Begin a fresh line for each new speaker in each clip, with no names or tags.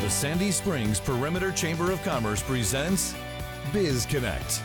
The Sandy Springs Perimeter Chamber of Commerce presents BizConnect.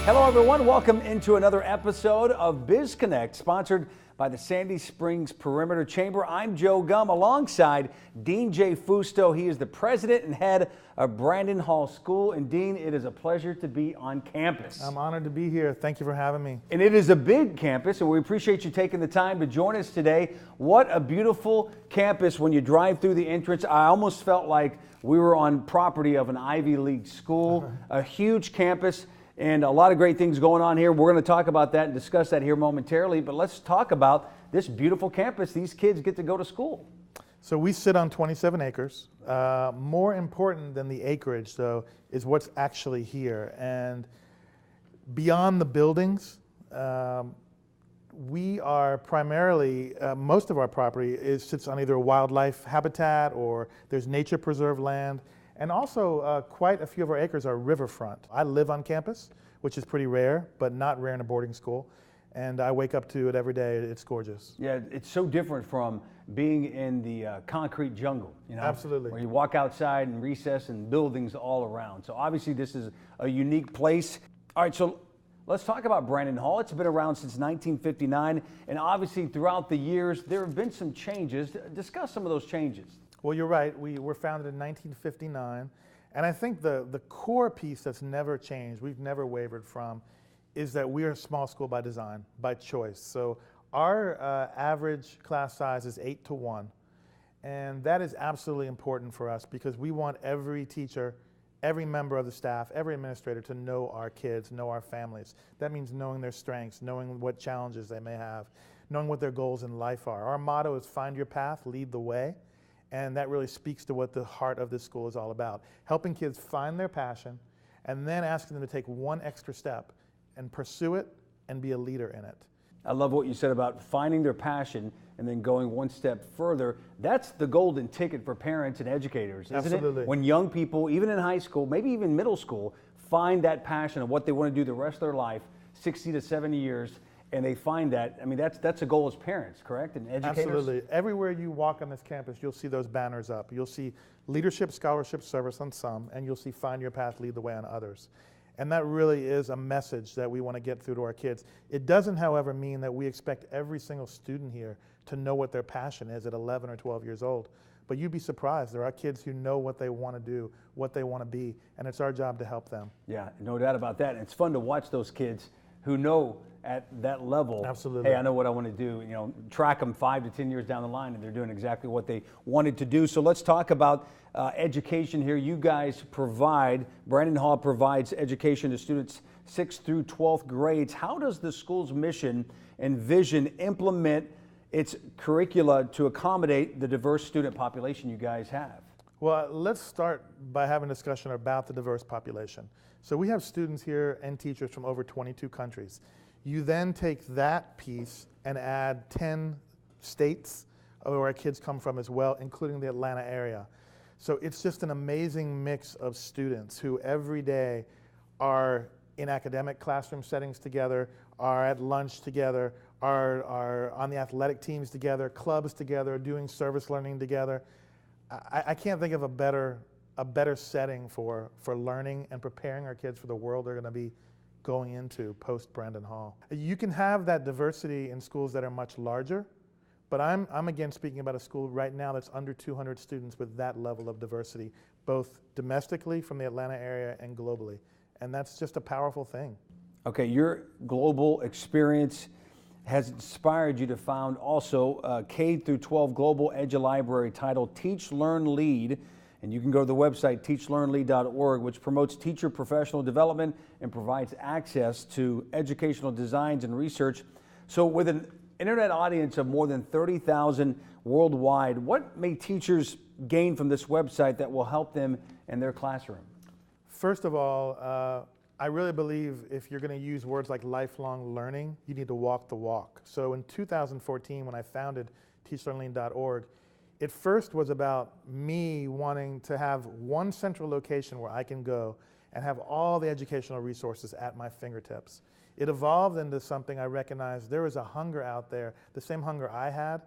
Hello everyone, welcome into another episode of BizConnect, sponsored by the Sandy Springs Perimeter Chamber. I'm Joe Gumm alongside Dean J. Fusto. He is the president and head of Brandon Hall School. And Dean, it is a pleasure to be on campus.
I'm honored to be here. Thank you for having me.
And it is a big campus, and we appreciate you taking the time to join us today. What a beautiful campus. When you drive through the entrance, I almost felt like we were on property of an Ivy League school, a huge campus. And a lot of great things going on here. We're going to talk about that and discuss that here momentarily. But let's talk about this beautiful campus. These kids get to go to school.
So we sit on 27 acres. More important than the acreage, though, is what's actually here. And beyond the buildings, we are primarily, most of our property sits on either wildlife habitat or there's nature preserve land. And also, quite a few of our acres are riverfront. I live on campus, which is pretty rare, but not rare in a boarding school. And I wake up to it every day. It's gorgeous.
Yeah, it's so different from being in the concrete jungle, you know?
Absolutely.
Where you walk outside and recess and buildings all around. So obviously this is a unique place. All right, so let's talk about Brandon Hall. It's been around since 1959, and obviously throughout the years there have been some changes. Discuss some of those changes.
Well, you're right. We were founded in 1959. And I think the core piece that's never changed, we've never wavered from, is that we are a small school by design, by choice. So our average class size is 8 to 1. And that is absolutely important for us because we want every teacher, every member of the staff, every administrator to know our kids, know our families. That means knowing their strengths, knowing what challenges they may have, knowing what their goals in life are. Our motto is find your path, lead the way. And that really speaks to what the heart of this school is all about. Helping kids find their passion and then asking them to take one extra step and pursue it and be a leader in it.
I love what you said about finding their passion and then going one step further. That's the golden ticket for parents and educators, isn't
Absolutely.
it? When young people, even in high school, maybe even middle school, find that passion of what they want to do the rest of their life, 60 to 70 years, and they find that. I mean, that's a goal as parents, correct? And educators?
Absolutely. Everywhere you walk on this campus, you'll see those banners up. You'll see leadership, scholarship, service on some, and you'll see find your path, lead the way on others. And that really is a message that we want to get through to our kids. It doesn't, however, mean that we expect every single student here to know what their passion is at 11 or 12 years old. But you'd be surprised. There are kids who know what they want to do, what they want to be, and it's our job to help them.
Yeah, no doubt about that. And it's fun to watch those kids who know at that level,
Absolutely.
Hey, I know what I want to do. You know, track them 5 to 10 years down the line, and they're doing exactly what they wanted to do. So let's talk about education here. You guys provide, Brandon Hall provides education to students 6th through 12th grades. How does the school's mission and vision implement its curricula to accommodate the diverse student population you guys have?
Well, let's start by having a discussion about the diverse population. So we have students here and teachers from over 22 countries. You then take that piece and add 10 states where our kids come from as well, including the Atlanta area. So it's just an amazing mix of students who every day are in academic classroom settings together, are at lunch together, are on the athletic teams together, clubs together, doing service learning together. I can't think of a better setting for learning and preparing our kids for the world they're going to be going into post Brandon Hall. You can have that diversity in schools that are much larger, but I'm again speaking about a school right now that's under 200 students with that level of diversity, both domestically from the Atlanta area and globally. And that's just a powerful thing.
Okay, your global experience has inspired you to found also a K through 12 global edu-library titled Teach, Learn, Lead. And you can go to the website teachlearnlead.org, which promotes teacher professional development and provides access to educational designs and research. So with an internet audience of more than 30,000 worldwide, what may teachers gain from this website that will help them in their classroom?
First of all, I really believe if you're going to use words like lifelong learning, you need to walk the walk. So in 2014, when I founded teachlearnlead.org, it first was about me wanting to have one central location where I can go and have all the educational resources at my fingertips. It evolved into something I recognized there was a hunger out there, the same hunger I had.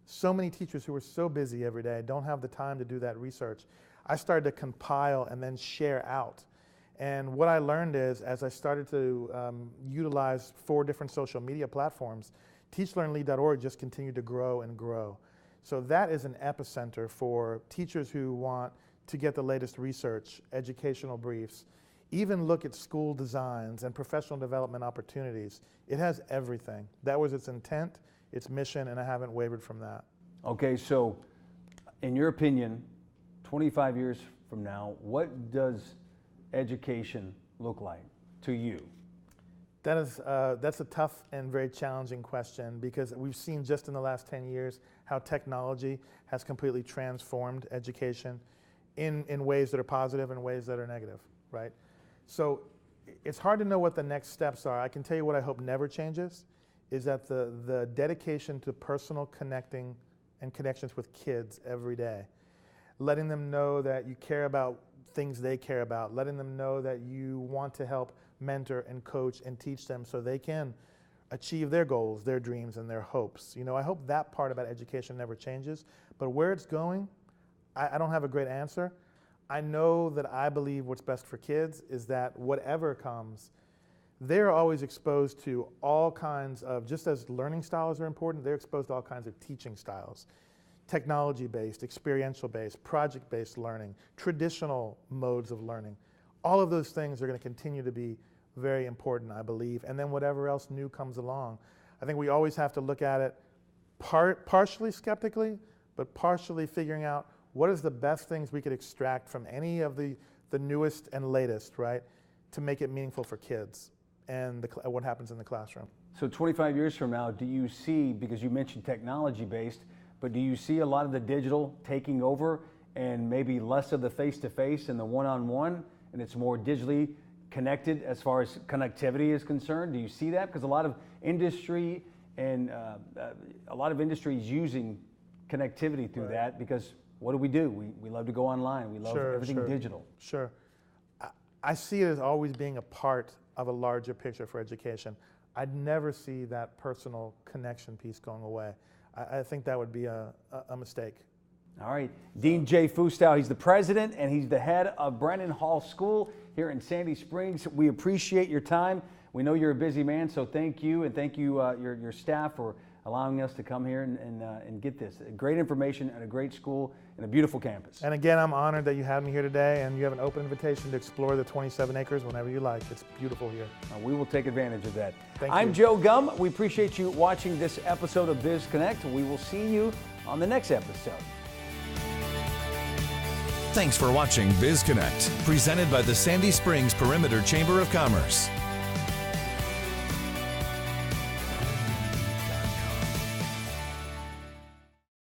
So many teachers who are so busy every day don't have the time to do that research. I started to compile and then share out. And what I learned is, as I started to utilize 4 different social media platforms, teachlearnlead.org just continued to grow and grow. So that is an epicenter for teachers who want to get the latest research, educational briefs, even look at school designs and professional development opportunities. It has everything. That was its intent, its mission, and I haven't wavered from that.
Okay, so in your opinion, 25 years from now, what does education look like to you?
That's a tough and very challenging question, because we've seen just in the last 10 years how technology has completely transformed education in ways that are positive and ways that are negative, right? So it's hard to know what the next steps are. I can tell you what I hope never changes is that the dedication to personal connecting and connections with kids every day, letting them know that you care about things they care about, letting them know that you want to help mentor and coach and teach them so they can achieve their goals, their dreams, and their hopes. You know, I hope that part about education never changes, but where it's going, I don't have a great answer. I know that I believe what's best for kids is that whatever comes, they're always exposed to all kinds of, just as learning styles are important, they're exposed to all kinds of teaching styles. Technology-based, experiential-based, project-based learning, traditional modes of learning. All of those things are going to continue to be very important, I believe. And then whatever else new comes along. I think we always have to look at it partially skeptically, but partially figuring out what is the best things we could extract from any of the newest and latest, right, to make it meaningful for kids and what happens in the classroom.
So 25 years from now, do you see, because you mentioned technology-based, but do you see a lot of the digital taking over and maybe less of the face-to-face and the one-on-one, and it's more digitally connected as far as connectivity is concerned? Do you see that? Because a lot of industry and a lot of industry is using connectivity through that, because what do? We love to go online. We love everything digital.
Sure. I see it as always being a part of a larger picture for education. I'd never see that personal connection piece going away. I think that would be a mistake.
All right. Dean J. Fusto, he's the president and he's the head of Brennan Hall School here in Sandy Springs. We appreciate your time. We know you're a busy man, so thank you, and thank you, your staff, for allowing us to come here and get this. Great information at a great school and a beautiful campus.
And again, I'm honored that you had me here today, and you have an open invitation to explore the 27 acres whenever you like. It's beautiful here.
We will take advantage of that.
I'm
Joe Gumm. We appreciate you watching this episode of BizConnect. We will see you on the next episode.
Thanks for watching BizConnect, presented by the Sandy Springs Perimeter Chamber of Commerce.